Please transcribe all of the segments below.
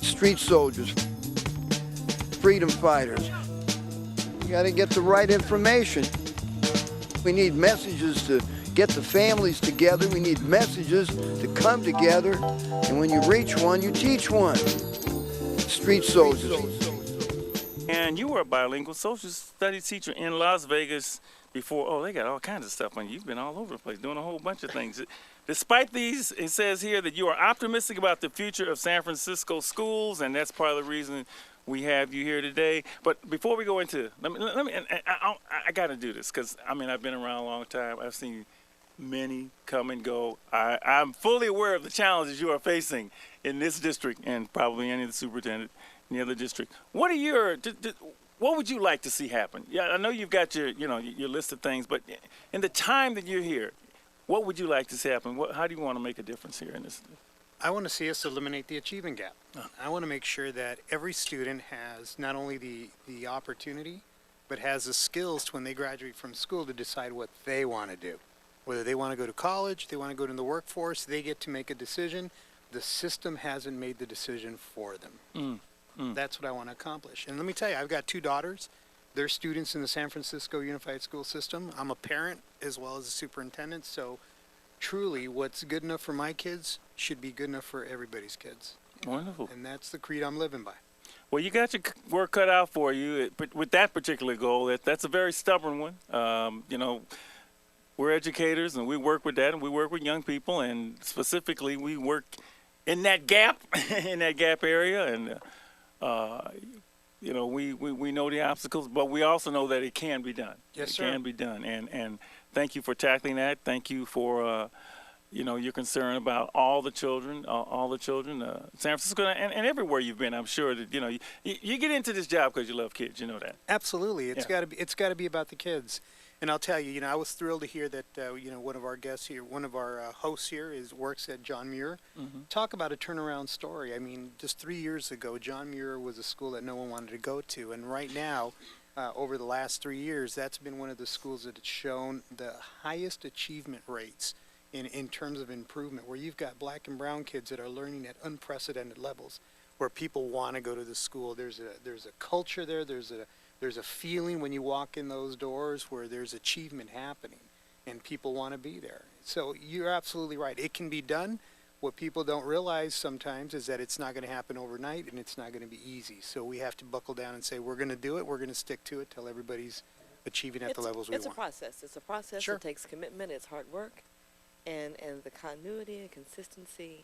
street soldiers, freedom fighters. You got to get the right information. We need messages to get the families together. We need messages to come together. And when you reach one, you teach one. Street soldiers. And you were a bilingual social studies teacher in Las Vegas before. Oh, they got all kinds of stuff on you. You've been all over the place doing a whole bunch of things. Despite these, it says here that you are optimistic about the future of San Francisco schools, and that's part of the reason we have you here today. But before we go into, I got to do this because, I mean, I've been around a long time. I've seen many come and go. I'm fully aware of the challenges you are facing in this district and probably any of the superintendent in the other district. What would you like to see happen? Yeah, I know you've got your list of things, but in the time that you're here, what would you like to see happen? How do you want to make a difference here in this? I want to see us eliminate the achievement gap. I want to make sure that every student has not only the opportunity, but has the skills to, when they graduate from school, to decide what they want to do. Whether they want to go to college, they want to go into the workforce, they get to make a decision. The system hasn't made the decision for them. That's what I want to accomplish. And let me tell you, I've got 2 daughters. They're students in the San Francisco Unified School System. I'm a parent as well as a superintendent, so truly what's good enough for my kids should be good enough for everybody's kids. Wonderful. And that's the creed I'm living by. Well, you got your work cut out for you with that particular goal. That's a very stubborn one. We're educators, and we work with that, and we work with young people, and specifically we work in that gap, in that gap area, and we know the obstacles, but we also know that it can be done. Yes, sir. It can be done, and thank you for tackling that. Thank you for your concern about all the children, San Francisco and everywhere you've been. I'm sure that you get into this job because you love kids. You know that. Absolutely, it's got to be about the kids. And I'll tell you, I was thrilled to hear that one of our guests here, one of our hosts here, works at John Muir. Talk about a turnaround story. I mean, just 3 years ago, John Muir was a school that no one wanted to go to, and right now, over the last 3 years, that's been one of the schools that has shown the highest achievement rates in terms of improvement, where you've got black and brown kids that are learning at unprecedented levels, where people want to go to the school. There's a culture there. There's a feeling when you walk in those doors where there's achievement happening and people want to be there. So you're absolutely right. It can be done. What people don't realize sometimes is that it's not going to happen overnight and it's not going to be easy. So we have to buckle down and say, we're going to do it. We're going to stick to it till everybody's achieving at the levels we want. It's a process. It's a process. Sure. It takes commitment. It's hard work. And the continuity and consistency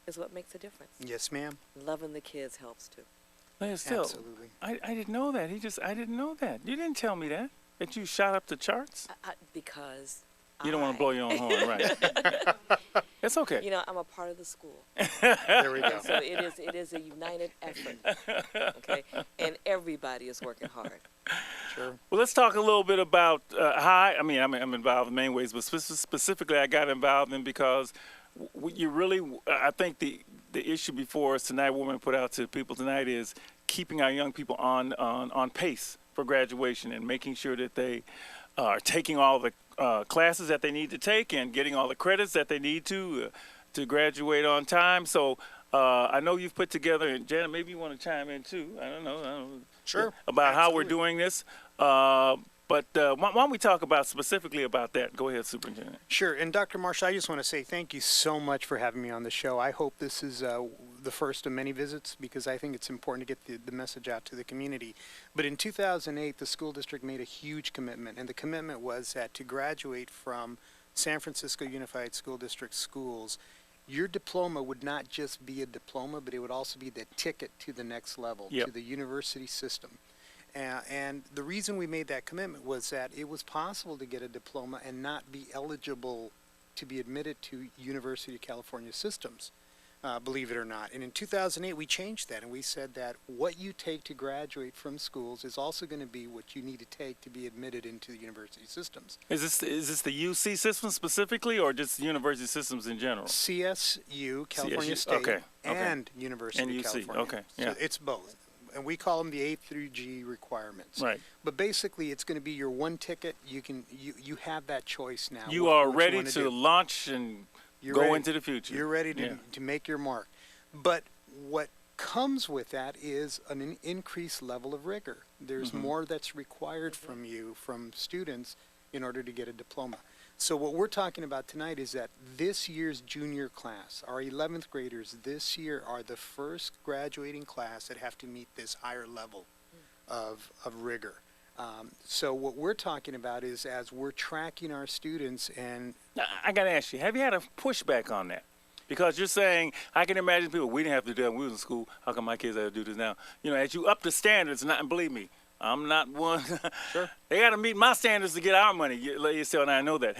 is what makes a difference. Yes, ma'am. Loving the kids helps too. Still, Absolutely. I didn't know that. I didn't know that. You didn't tell me that you shot up the charts. Because You don't want to blow your own horn, right? It's okay. I'm a part of the school. There we go. So it is a united effort. Okay, and everybody is working hard. Sure. Well, let's talk a little bit about I'm involved in many ways, but specifically I got involved in because I think the issue before us tonight, what we're going to put out to people tonight, is keeping our young people on pace for graduation and making sure that they are taking all the classes that they need to take and getting all the credits that they need to graduate on time. So I know you've put together, and Janet, maybe you want to chime in too. I don't know. Sure. About Absolutely. how we're doing this. But why don't we talk specifically about that? Go ahead, Superintendent. Sure. And Dr. Marshall, I just want to say thank you so much for having me on the show. I hope this is the first of many visits because I think it's important to get the message out to the community. But in 2008, the school district made a huge commitment, and the commitment was that to graduate from San Francisco Unified School District schools, your diploma would not just be a diploma, but it would also be the ticket to the next level, to the university system. And the reason we made that commitment was that it was possible to get a diploma and not be eligible to be admitted to University of California systems, believe it or not. And in 2008, we changed that, and we said that what you take to graduate from schools is also going to be what you need to take to be admitted into the university systems. Is this the UC system specifically, or just university systems in general? CSU, California State, okay. and University and of UC. California. Okay, yeah. So it's both. And we call them the A through G requirements. Right. But basically, it's going to be your one ticket. You have that choice now. You are ready to launch and go into the future. You're ready to make your mark. But what comes with that is an increased level of rigor. There's more that's required from you, from students, in order to get a diploma. So what we're talking about tonight is that this year's junior class, our 11th graders this year, are the first graduating class that have to meet this higher level of rigor. So what we're talking about is, as we're tracking our students, and Now, I got to ask you, have you had a pushback on that? Because you're saying, I can imagine people, we didn't have to do that when we was in school. How come my kids have to do this now? You know, as you up the standards, and believe me, I'm not one. Sure. They got to meet my standards to get our money. You see, and I know that.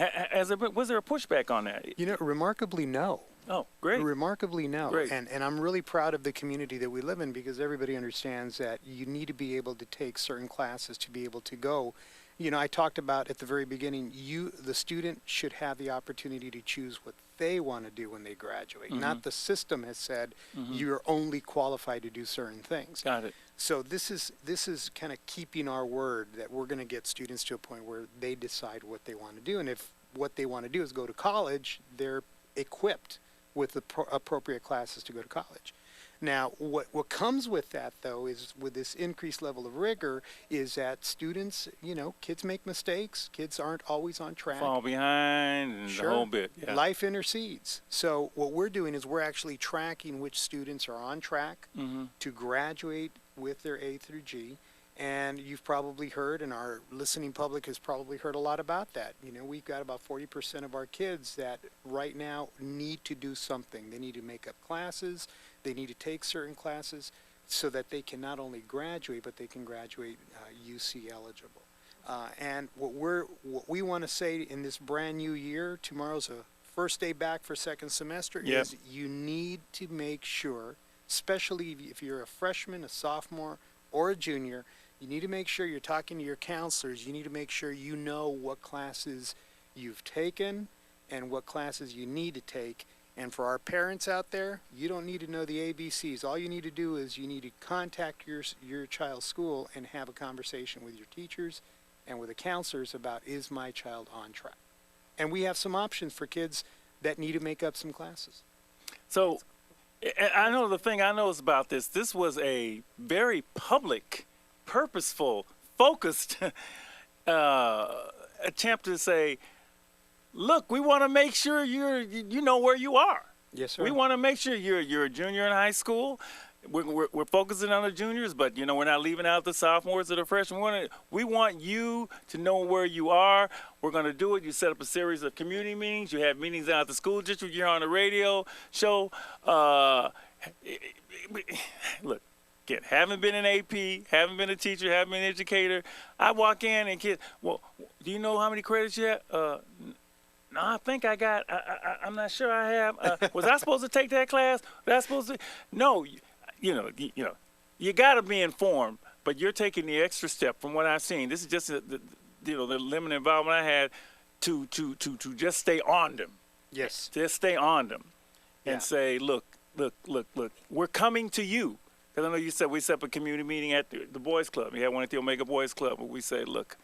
Was there a pushback on that? you know, remarkably no. Oh, great. Remarkably no. Great. And I'm really proud of the community that we live in, because everybody understands that you need to be able to take certain classes to be able to go. You know, I talked about at the very beginning, the student should have the opportunity to choose what they want to do when they graduate. Not the system has said you're only qualified to do certain things. Got it. So this is kind of keeping our word that we're going to get students to a point where they decide what they want to do. And if what they want to do is go to college, they're equipped with the appropriate classes to go to college. Now, what comes with that, though, is with this increased level of rigor, is that students, you know, kids make mistakes. Kids aren't always on track. Fall behind and Sure. the whole bit. Yeah. Life intercedes. So what we're doing is we're actually tracking which students are on track to graduate with their A through G. And you've probably heard, and our listening public has probably heard a lot about that. You know, we've got about 40% of our kids that right now need to do something. They need to make up classes. They need to take certain classes so that they can not only graduate, but they can graduate UC eligible. And what we want to say in this brand new year, tomorrow's a first day back for second semester, is you need to make sure, especially if you're a freshman, a sophomore, or a junior, you need to make sure you're talking to your counselors. You need to make sure you know what classes you've taken and what classes you need to take. And for our parents out there, you don't need to know the ABCs. All you need to do is you need to contact your child's school and have a conversation with your teachers and with the counselors about, is my child on track? And we have some options for kids that need to make up some classes. So I know the thing I know is about this was a very public, purposeful, focused attempt to say, look, we want to make sure you know where you are. Yes, sir. We want to make sure you're a junior in high school. We're focusing on the juniors, but you know we're not leaving out the sophomores or the freshmen. We want you to know where you are. We're going to do it. You set up a series of community meetings. You have meetings out at the school district. You're on the radio show. Look, kid, haven't been an AP, haven't been a teacher, haven't been an educator. I walk in and kids, well, do you know how many credits you have? No, I think I got. I'm not sure I have. Was I supposed to take that class? Was I supposed to? No. You know, you got to be informed, but you're taking the extra step from what I've seen. This is just the limited involvement I had to just stay on them. Yes. Just stay on them and Yeah. say, look, we're coming to you. Because I know you said we set up a community meeting at the Boys Club. We had one at the Omega Boys Club where we say, look,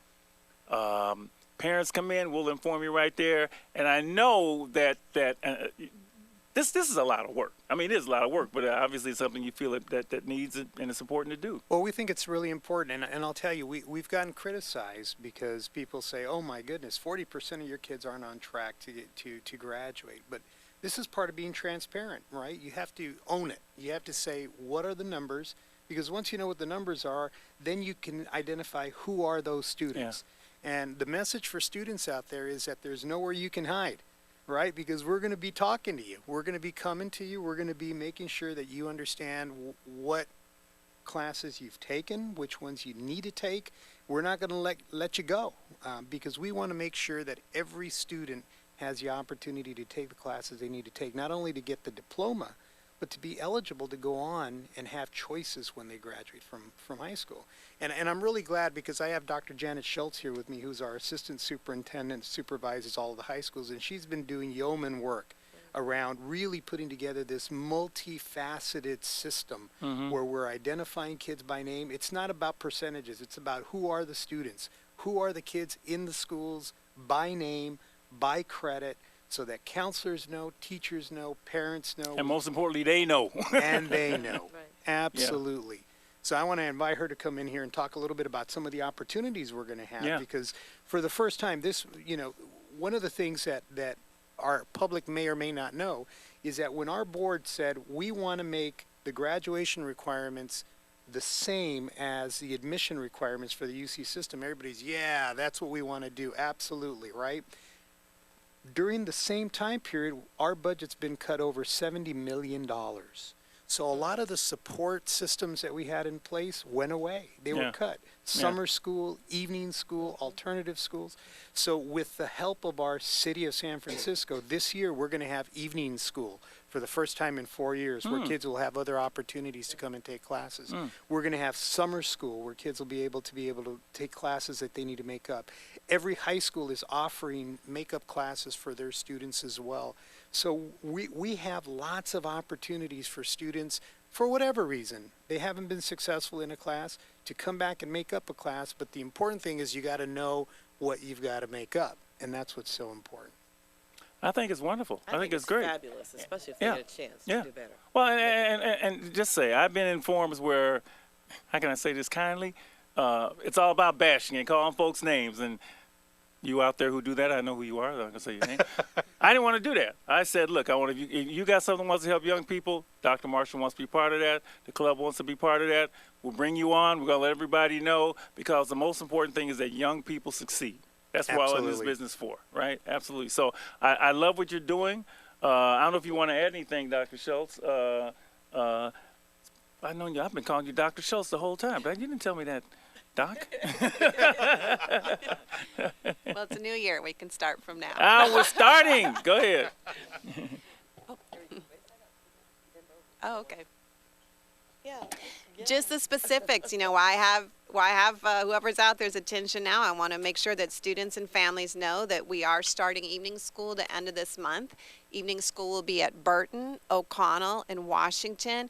parents come in, we'll inform you right there. And I know that this is a lot of work. I mean, it is a lot of work, but obviously it's something you feel that needs it and it's important to do. Well, we think it's really important, and I'll tell you, we've gotten criticized because people say, oh my goodness, 40% of your kids aren't on track to graduate. But this is part of being transparent, right? You have to own it. You have to say, what are the numbers? Because once you know what the numbers are, then you can identify who are those students. Yeah. And the message for students out there is that there's nowhere you can hide. Right? Because we're going to be talking to you. We're going to be coming to you. We're going to be making sure that you understand what classes you've taken, which ones you need to take. We're not going to let you go because we want to make sure that every student has the opportunity to take the classes they need to take, not only to get the diploma, but to be eligible to go on and have choices when they graduate from high school. And I'm really glad because I have Dr. Janet Schultz here with me, who's our assistant superintendent, supervises all of the high schools, and she's been doing yeoman work around really putting together this multifaceted system where we're identifying kids by name. It's not about percentages. It's about who are the students, who are the kids in the schools by name, by credit, so that counselors know, teachers know, parents know. And most importantly, they know. And they know. Right. Absolutely. So I want to invite her to come in here and talk a little bit about some of the opportunities we're going to have, because for the first time, this, one of the things that our public may or may not know is that when our board said we want to make the graduation requirements the same as the admission requirements for the UC system, everybody's, yeah, that's what we want to do. Absolutely, right? During the same time period, our budget's been cut over $70 million. So a lot of the support systems that we had in place went away. They were cut. Summer school, evening school, alternative schools. So with the help of our city of San Francisco, this year we're going to have evening school for the first time in 4 years, where kids will have other opportunities to come and take classes. We're going to have summer school where kids will be able to take classes that they need to make up. Every high school is offering makeup classes for their students as well. So we have lots of opportunities for students, for whatever reason, they haven't been successful in a class, to come back and make up a class. But the important thing is you got to know what you've got to make up, and that's what's so important. I think it's wonderful. I think it's great. Fabulous, especially if they get a chance to do better. Well, and just say, I've been in forums where, how can I say this kindly? It's all about bashing and calling folks names. And you out there who do that, I know who you are. I'm not going to say your name. I didn't want to do that. I said, look, if you got something that wants to help young people, Dr. Marshall wants to be part of that. The club wants to be part of that. We'll bring you on. We're going to let everybody know, because the most important thing is that young people succeed. That's what I'm in this business for, right? Absolutely. So I love what you're doing. I don't know if you want to add anything, Dr. Schultz. I know you. I've been calling you Dr. Schultz the whole time, but you didn't tell me that, Doc. Well, it's a new year. We can start from now. We're starting. Go ahead. Oh, okay. Yeah. Just the specifics. Why have whoever's out there's attention now. I want to make sure that students and families know that we are starting evening school the end of this month. Evening school will be at Burton, O'Connell, and Washington.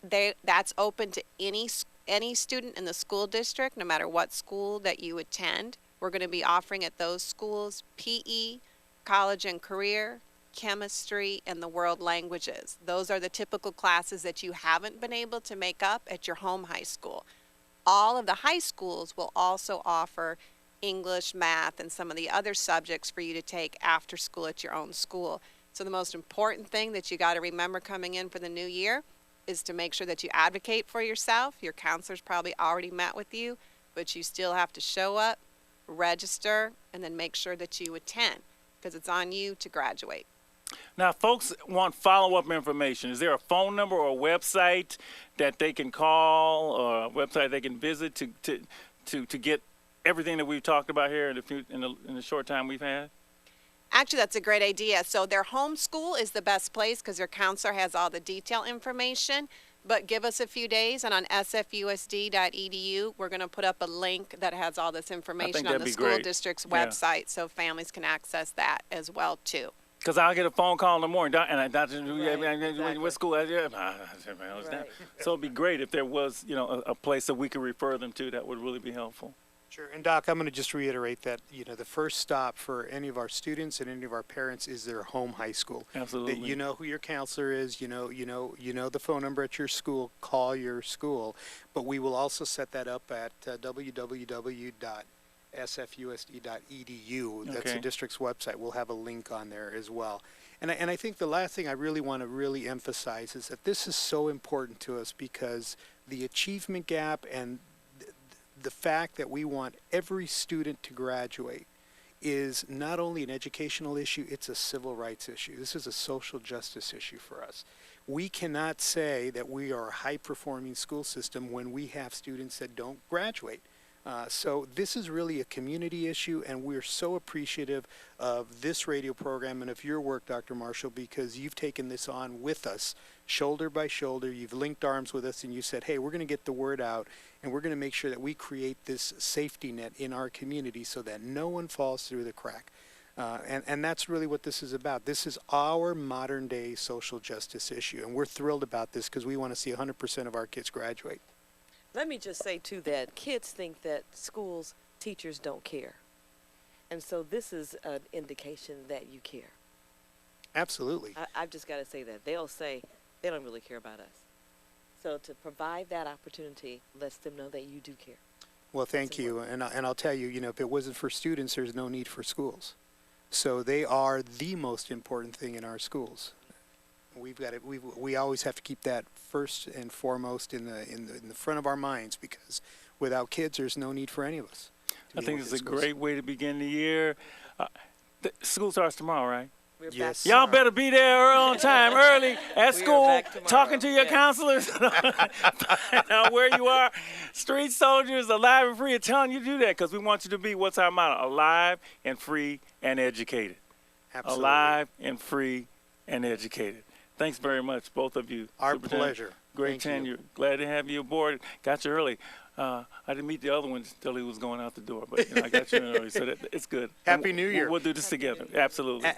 That's open to any student in the school district, no matter what school that you attend. We're going to be offering at those schools PE, college and career, chemistry, and the world languages. Those are the typical classes that you haven't been able to make up at your home high school. All of the high schools will also offer English, math, and some of the other subjects for you to take after school at your own school. So the most important thing that you got to remember coming in for the new year is to make sure that you advocate for yourself. Your counselor's probably already met with you, but you still have to show up, register, and then make sure that you attend, because it's on you to graduate. Now, folks want follow-up information. Is there a phone number or a website that they can call, or a website they can visit to get everything that we've talked about here in the short time we've had? Actually, that's a great idea. So their home school is the best place because their counselor has all the detail information. But give us a few days, and on sfusd.edu, we're going to put up a link that has all this information on the school district's website, so families can access that as well, too. Because I'll get a phone call in the morning, and Exactly. what school? So it'd be great if there was, a place that we could refer them to. That would really be helpful. Sure. And Doc, I'm going to just reiterate that, the first stop for any of our students and any of our parents is their home high school. Absolutely. That you know who your counselor is, you know the phone number at your school, call your school. But we will also set that up at www.sfusd.edu. That's the district's website. We'll have a link on there as well. And I think the last thing I really want to really emphasize is that this is so important to us, because the achievement gap and the fact that we want every student to graduate is not only an educational issue, it's a civil rights issue. This is a social justice issue for us. We cannot say that we are a high-performing school system when we have students that don't graduate. So this is really a community issue, and we're so appreciative of this radio program and of your work, Dr. Marshall, because you've taken this on with us, shoulder by shoulder. You've linked arms with us, and you said, hey, we're going to get the word out, and we're going to make sure that we create this safety net in our community so that no one falls through the crack. And that's really what this is about. This is our modern-day social justice issue, and we're thrilled about this because we want to see 100% of our kids graduate. Let me just say, too, that kids think that schools, teachers don't care. And so this is an indication that you care. Absolutely. I've just got to say that. They'll say they don't really care about us. So to provide that opportunity lets them know that you do care. Well, thank you. And I'll tell you, if it wasn't for students, there's no need for schools. So they are the most important thing in our schools. We always have to keep that first and foremost in the front of our minds, because without kids, there's no need for any of us. I think it's a great way to begin the year. School starts tomorrow, right? We're Yes. back Y'all tomorrow. better be there on time, early at We are school, back tomorrow. talking to your Yes. counselors, find out where you are. Street soldiers, alive and free, are telling you to do that because we want you to be, what's our motto? Alive and free and educated. Absolutely. Alive and free and educated. Thanks very much, both of you. Our Superintendent. pleasure. Great Thank you. tenure. Glad to have you aboard. Got you early. I didn't meet the other one until he was going out the door, but I got you in early, so it's good. Happy New Year. We'll do this together. Absolutely.